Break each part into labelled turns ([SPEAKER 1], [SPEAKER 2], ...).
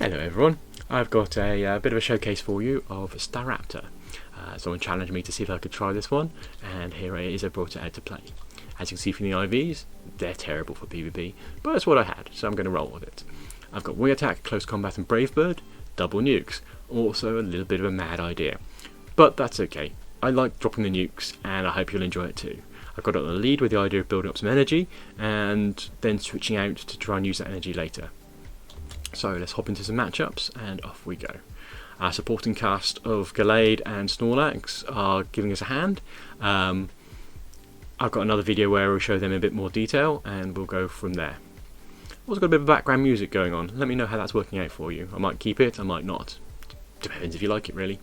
[SPEAKER 1] Hello everyone, I've got a bit of a showcase for you of Staraptor. Someone challenged me to see if I could try this one, and here it is. I brought it out to play. As you can see from the IVs, they're terrible for PvP, but that's what I had, so I'm going to roll with it. I've got Wing Attack, Close Combat and Brave Bird, double nukes, also a little bit of a mad idea. But that's okay, I like dropping the nukes, and I hope you'll enjoy it too. I've got it on the lead with the idea of building up some energy, and then switching out to try and use that energy later. So let's hop into some matchups and off we go. Our supporting cast of Gallade and Snorlax are giving us a hand. I've got another video where we'll show them in a bit more detail and we'll go from there. Also got a bit of background music going on. Let me know how that's working out for you. I might keep it, I might not. Depends if you like it really.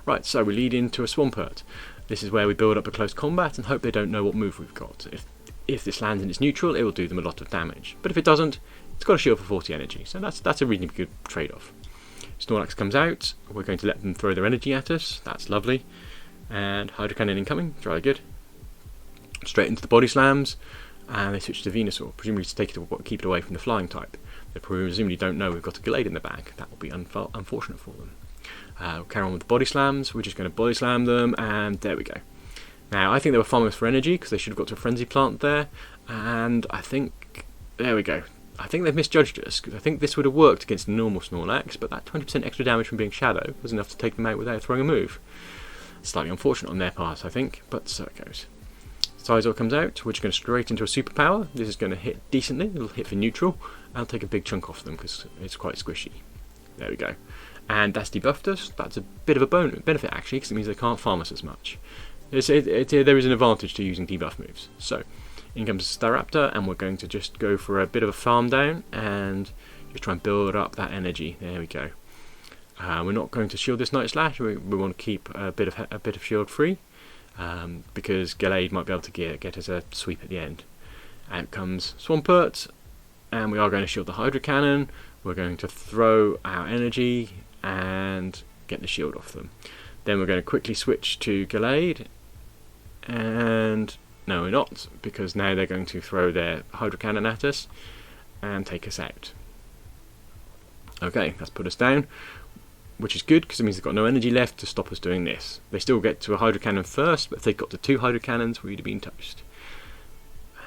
[SPEAKER 1] Right, so we lead into a Swampert. This is where we build up a close combat and hope they don't know what move we've got. If this lands in its neutral, it will do them a lot of damage. But if it doesn't, it's got a shield for 40 energy, so that's a reasonably good trade-off. Snorlax comes out, we're going to let them throw their energy at us, that's lovely. And Hydro Cannon incoming, jolly good. Straight into the body slams, and they switch to Venusaur, presumably to keep it away from the flying type. They presumably don't know we've got a Gallade in the bag, that will be unfortunate for them. We'll carry on with the body slams, we're just going to body slam them, and there we go. Now, I think they were farming us for energy, because they should have got to a Frenzy Plant there, and I think, there we go. I think they've misjudged us, because I think this would have worked against a normal Snorlax, but that 20% extra damage from being Shadow was enough to take them out without throwing a move. Slightly unfortunate on their part, I think, but so it goes. Sizor comes out, we're just going straight into a superpower. This is going to hit decently, it'll hit for neutral, and I'll take a big chunk off them because it's quite squishy. There we go. And that's debuffed us. That's a bit of a benefit actually, because it means they can't farm us as much. There is an advantage to using debuff moves. So, in comes Staraptor, and we're going to just go for a bit of a farm down and just try and build up that energy. There we go. We're not going to shield this Night Slash. We want to keep a bit of shield free, because Gallade might be able to get us a sweep at the end. Out comes Swampert, and we are going to shield the Hydro Cannon. We're going to throw our energy and get the shield off them. Then we're going to quickly switch to Gallade, and no, we're not, because now they're going to throw their Hydro Cannon at us and take us out. Okay, that's put us down, which is good because it means they've got no energy left to stop us doing this. They still get to a Hydro Cannon first, but if they've got to 2 Hydro Cannons, we'd have been toast.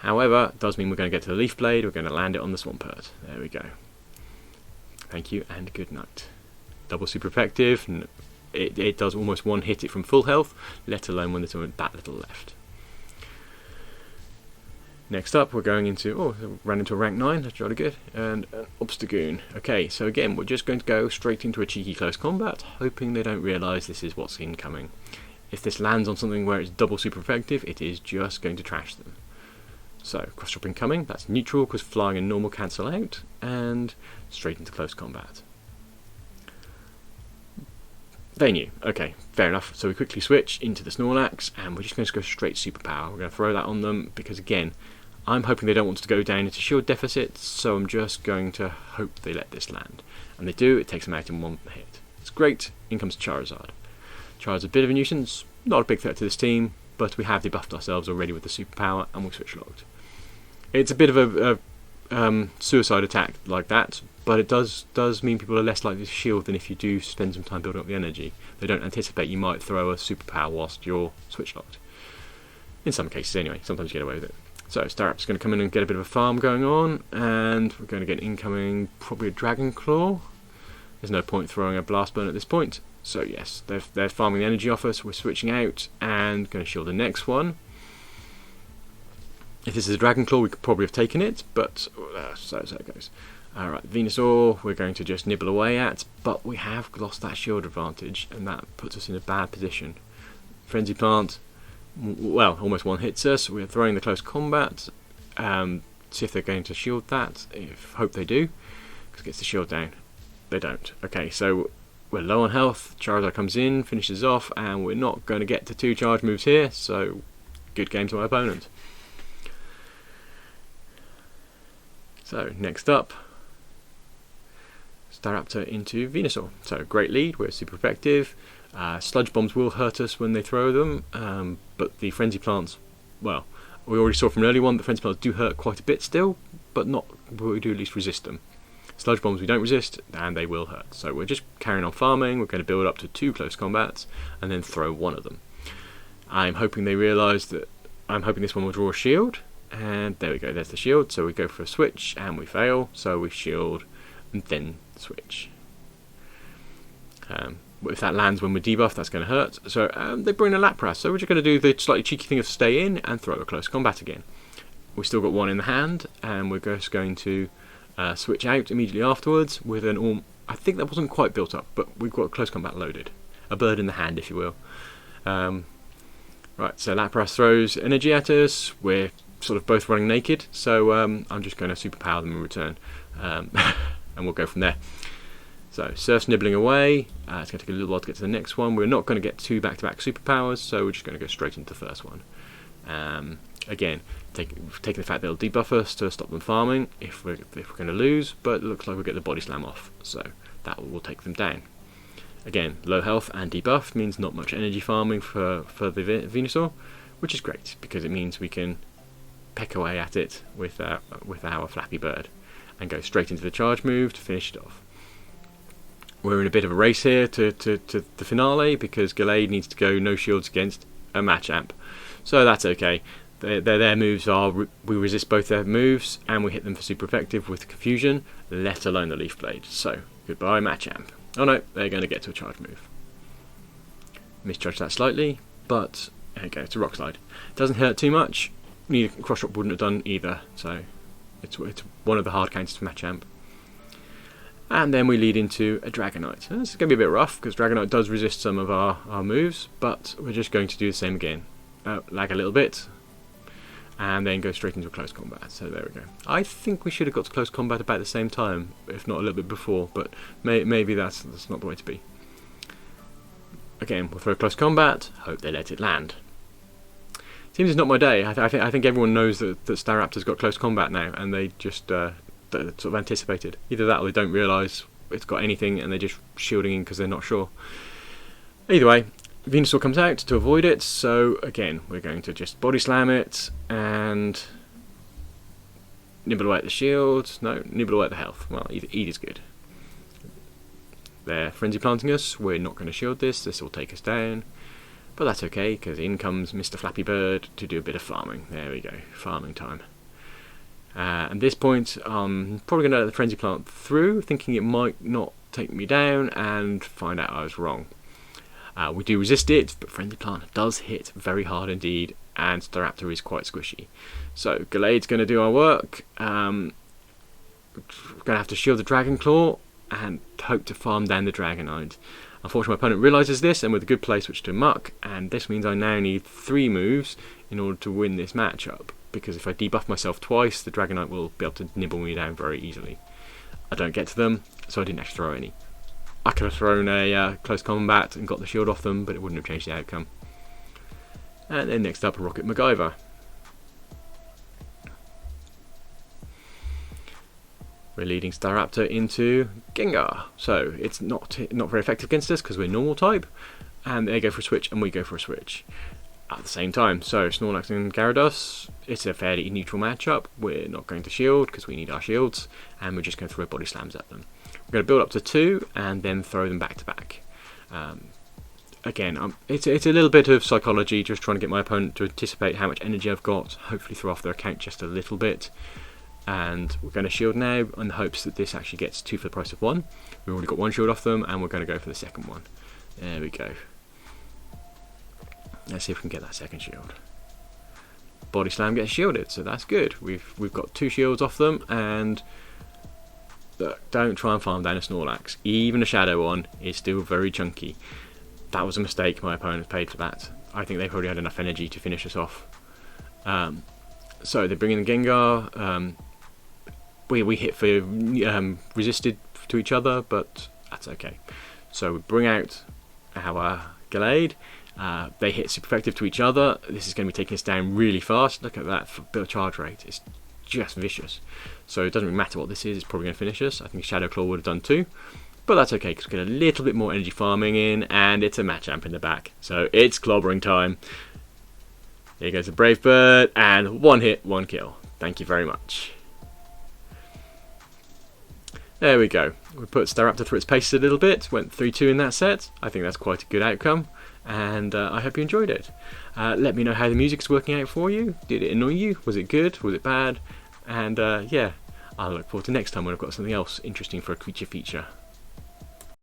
[SPEAKER 1] However, it does mean we're going to get to the Leaf Blade, we're going to land it on the Swampert. There we go. Thank you and good night. Double super effective, and it does almost one hit it from full health, let alone when there's only that little left. Next up, we're going into, ran into a rank 9, that's jolly good, and an Obstagoon. Okay, so again, we're just going to go straight into a cheeky close combat, hoping they don't realise this is what's incoming. If this lands on something where it's double super effective, it is just going to trash them. So, cross drop incoming, that's neutral because flying and normal cancel out, and straight into close combat. They knew. Okay, fair enough. So we quickly switch into the Snorlax, and we're just going to go straight superpower. We're going to throw that on them because, again, I'm hoping they don't want to go down into shield deficit, so I'm just going to hope they let this land. And they do, it takes them out in one hit. It's great. In comes Charizard. Charizard's a bit of a nuisance, not a big threat to this team, but we have debuffed ourselves already with the superpower, and we've switch logged. It's a bit of a suicide attack like that, but it does mean people are less likely to shield than if you do spend some time building up the energy. They don't anticipate you might throw a superpower whilst you're switch locked. In some cases anyway, sometimes you get away with it. So Staraptor's going to come in and get a bit of a farm going on, and we're going to get incoming probably a Dragon Claw. There's no point throwing a Blast Burn at this point. So yes, they're farming the energy off us, we're switching out and going to shield the next one. If this is a Dragon Claw, we could probably have taken it, but so it goes. Alright, Venusaur we're going to just nibble away at, but we have lost that shield advantage, and that puts us in a bad position. Frenzy Plant, well, almost one hits us. We're throwing the close combat, see if they're going to shield that. Hope they do, because it gets the shield down. They don't. Okay, so we're low on health, Charizard comes in, finishes off, and we're not going to get to 2 charge moves here, so good game to my opponent. So, next up, Staraptor into Venusaur. So, great lead, we're super effective. Sludge Bombs will hurt us when they throw them, but the Frenzy Plants, well, we already saw from an early one that Frenzy Plants do hurt quite a bit still, but we do at least resist them. Sludge bombs we don't resist, and they will hurt. So we're just carrying on farming. We're going to build up to 2 close combats, and then throw one of them. I'm hoping they realise that. I'm hoping this one will draw a shield, and there we go. There's the shield. So we go for a switch, and we fail. So we shield, and then switch. If that lands when we're debuffed, that's going to hurt. So they bring a Lapras. So we're just going to do the slightly cheeky thing of stay in and throw a close combat again. We've still got one in the hand, and we're just going to switch out immediately afterwards with an I think that wasn't quite built up, but we've got a close combat loaded. A bird in the hand, if you will. Right, so Lapras throws energy at us. We're sort of both running naked, so I'm just going to superpower them in return. And we'll go from there. So Surf's nibbling away. It's going to take a little while to get to the next one. We're not going to get 2 back-to-back superpowers, so we're just going to go straight into the first one. Again, taking the fact they'll debuff us to stop them farming if we're going to lose, but it looks like we'll get the body slam off, so that will take them down. Again, low health and debuff means not much energy farming for the Venusaur, which is great because it means we can peck away at it with our Flappy Bird and go straight into the charge move to finish it off. We're in a bit of a race here to the finale because Gallade needs to go no shields against a Machamp, so that's okay. Their moves are we resist both their moves and we hit them for super effective with confusion, let alone the Leaf Blade. So goodbye Machamp. Oh no, they're going to get to a charge move. Misjudged that slightly, but there you go, it's a Rock Slide. Doesn't hurt too much. Cross Drop wouldn't have done either, so it's one of the hard counters for Machamp. And then we lead into a Dragonite. This is going to be a bit rough because Dragonite does resist some of our moves, but we're just going to do the same again. Lag a little bit, and then go straight into a close combat. So there we go. I think we should have got to close combat about the same time, if not a little bit before, but maybe that's not the way to be. Again, we'll throw close combat, hope they let it land. Seems it's not my day. I think everyone knows that Staraptor's got close combat now, and they just sort of anticipated. Either that or they don't realise it's got anything and they're just shielding in because they're not sure. Either way, Venusaur comes out to avoid it, so again we're going to just body slam it and nibble away at the shield. No, nibble away at the health. Well, either is good. They're frenzy planting us. We're not going to shield this. This will take us down, but that's okay because in comes Mr. Flappy Bird to do a bit of farming. There we go, farming time. At this point, I'm probably going to let the frenzy plant through, thinking it might not take me down, and find out I was wrong. We do resist it, but Frenzy Plant does hit very hard indeed, and Staraptor is quite squishy. So Gallade's going to do our work. We're going to have to shield the Dragon Claw and hope to farm down the Dragonite. Unfortunately, my opponent realises this and with a good play switch to Muck, and this means I now need 3 moves in order to win this matchup, because if I debuff myself twice, the Dragonite will be able to nibble me down very easily. I don't get to them, so I didn't actually throw any. I could have thrown a close combat and got the shield off them, but it wouldn't have changed the outcome. And then next up, Rocket MacGyver. We're leading Staraptor into Gengar, so it's not very effective against us because we're normal type, and they go for a switch and we go for a switch at the same time. So Snorlax and Gyarados, it's a fairly neutral matchup. We're not going to shield because we need our shields, and we're just going to throw body slams at them. We're going to build up to 2 and then throw them back to back. Again, it's a little bit of psychology, just trying to get my opponent to anticipate how much energy I've got, hopefully throw off their account just a little bit. And we're going to shield now in the hopes that this actually gets 2 for the price of 1. We've already got 1 shield off them, and we're going to go for the second one. There we go. Let's see if we can get that second shield. Body Slam gets shielded, so that's good. We've got 2 shields off them, and look, don't try and farm down a Snorlax. Even a Shadow one is still very chunky. That was a mistake. My opponents paid for that. I think they probably had enough energy to finish us off. So they bring in the Gengar. We hit for resisted to each other, but that's okay. So we bring out our Gallade. They hit super effective to each other. This is going to be taking us down really fast. Look at that bit of charge rate. It's just vicious. So it doesn't really matter what this is. It's probably going to finish us. I think Shadow Claw would have done too. But that's okay because we get a little bit more energy farming in, and it's a Machamp in the back. So it's clobbering time. Here goes the Brave Bird, and 1 hit, 1 kill. Thank you very much. There we go. We put Staraptor through its paces a little bit, went 3-2 in that set. I think that's quite a good outcome, and I hope you enjoyed it. Let me know how the music's working out for you. Did it annoy you? Was it good? Was it bad? And yeah, I look forward to next time when I've got something else interesting for a creature feature.